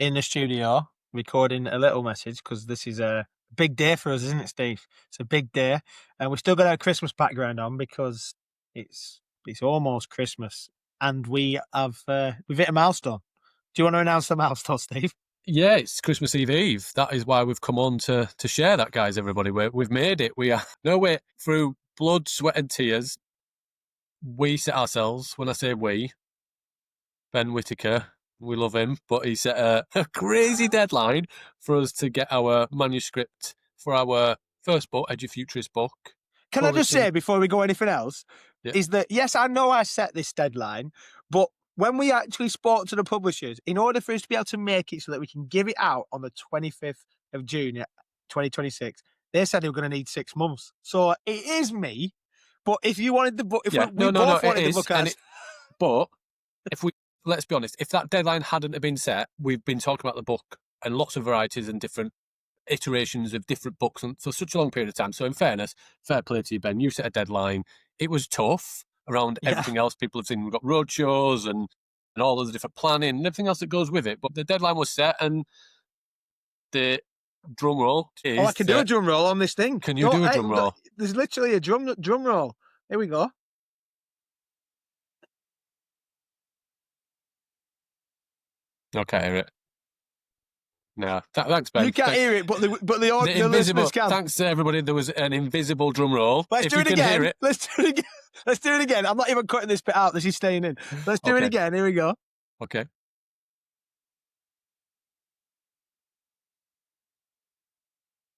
in the studio recording a little message because this is a big day for us, isn't it, Steve? It's a big day, and we've still got our Christmas background on because it's almost Christmas, and we've hit a milestone. Do you want to announce the milestone, Steve? Yeah, it's Christmas Eve. That is why we've come on to share that, guys, everybody. We've made it. We are, no wait, through blood, sweat and tears, we set ourselves, when I say we, Ben Whitaker, we love him, but he set a crazy deadline for us to get our manuscript for our first book, Edufuturists book. Can I just say, before we go anything else, is that, yes, I know I set this deadline, but when we actually spoke to the publishers, in order for us to be able to make it so that we can give it out on the 25th of June, 2026, they said they were going to need 6 months. So it is me, but if you wanted the book, wanted the book, but if we, let's be honest, if that deadline hadn't have been set, we've been talking about the book and lots of varieties and different iterations of different books and for such a long period of time. So in fairness, fair play to you, Ben. You set a deadline. It was tough around everything else. People have seen we've got road shows and all of the different planning and everything else that goes with it. But the deadline was set, and the drum roll is... Oh, I can do a drum roll on this thing. Can you do a drum roll? There's literally a drum roll. Here we go. Okay, hear it. No, thanks, Ben. You can't hear it, but the listeners can. Thanks to everybody. There was an invisible drum roll. Let's do it again. Let's do it again. I'm not even cutting this bit out. This is staying in. Let's do it again. Here we go. Okay.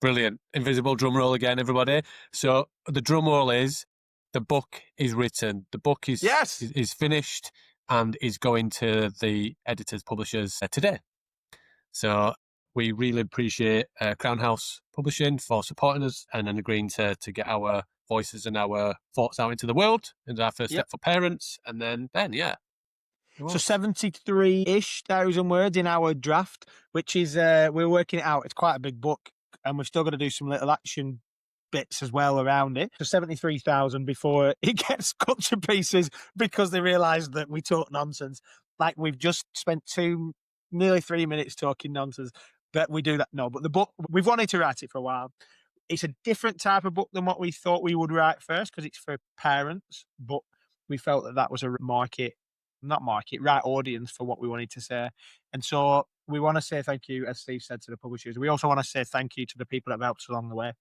Brilliant. Invisible drum roll again, everybody. So the drum roll is the book is written. The book is finished and is going to the editors, publishers today. So we really appreciate Crown House Publishing for supporting us and then agreeing to get our voices and our thoughts out into the world. And our first step for parents. And then Ben, So 73-ish thousand words in our draft, which is, we're working it out. It's quite a big book, and we've still got to do some little action bits as well around it. So 73,000 before it gets cut to pieces because they realise that we talk nonsense. Like we've just spent nearly 3 minutes talking nonsense, but we do that. No, but the book, we've wanted to write it for a while. It's a different type of book than what we thought we would write first because it's for parents, but we felt that was a right audience for what we wanted to say. And so we want to say thank you, as Steve said, to the publishers. We also want to say thank you to the people that have helped us along the way.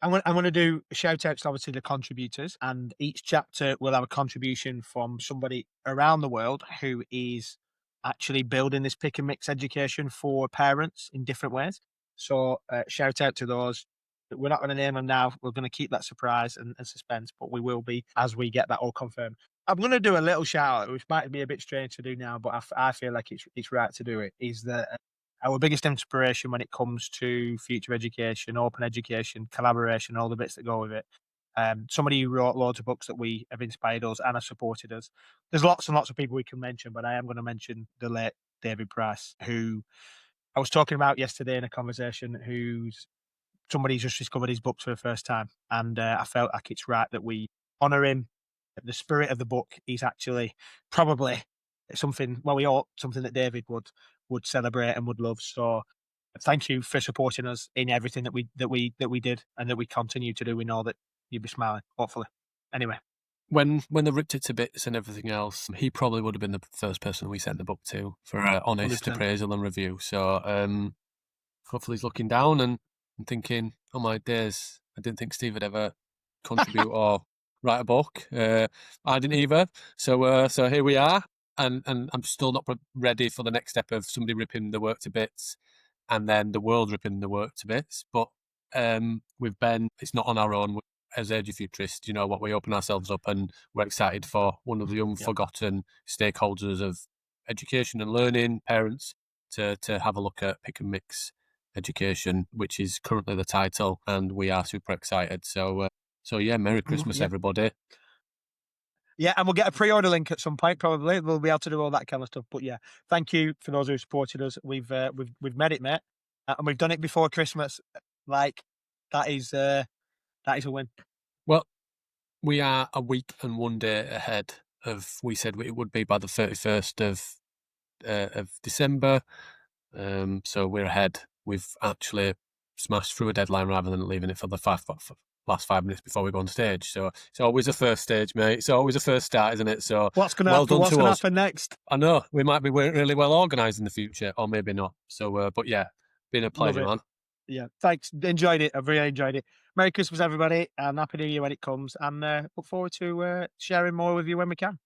I'm going to do shout outs, obviously, to the contributors, and each chapter will have a contribution from somebody around the world who is actually building this pick and mix education for parents in different ways. So shout out to those. We're not going to name them now. We're going to keep that surprise and suspense, but we will be as we get that all confirmed. I'm going to do a little shout out, which might be a bit strange to do now, but I feel like it's right to do it, is that our biggest inspiration when it comes to future education, open education, collaboration, all the bits that go with it. Somebody who wrote loads of books that we have inspired us and have supported us. There's lots and lots of people we can mention, but I am going to mention the late David Price, who I was talking about yesterday in a conversation, somebody's just discovered his books for the first time. And I felt like it's right that we honour him. The spirit of the book is actually probably something that David would celebrate and would love. So thank you for supporting us in everything that we did and that we continue to do. We know that you'll be smiling, hopefully. Anyway. When they ripped it to bits and everything else, he probably would have been the first person we sent the book to for honest 100%. Appraisal and review. So hopefully he's looking down and thinking, oh my days, I didn't think Steve would ever contribute or write a book. I didn't either. So here we are. And I'm still not ready for the next step of somebody ripping the work to bits and then the world ripping the work to bits. But with Ben, it's not on our own. As Edufuturists, what we open ourselves up, and we're excited for one of the unforgotten stakeholders of education and learning, parents, to have a look at Pick and Mix Education, which is currently the title, and we are super excited. So Merry Christmas, everybody. Yeah, and we'll get a pre-order link at some point, probably. We'll be able to do all that kind of stuff. But yeah, thank you for those who supported us. We've made it, mate, and we've done it before Christmas. Like that is a win. Well, we are a week and 1 day ahead of. We said it would be by the 31st of December. So we're ahead. We've actually smashed through a deadline rather than leaving it for the last 5 minutes before we go on stage. So it's always a first stage, mate. It's always a first start, isn't it? So what's going to well happen? done What's to going to us. happen next? I know we might be really well organised in the future, or maybe not. So, but yeah, been a pleasure, man. Yeah, thanks. Enjoyed it. I've really enjoyed it. Merry Christmas, everybody, and Happy New Year when it comes. And look forward to sharing more with you when we can.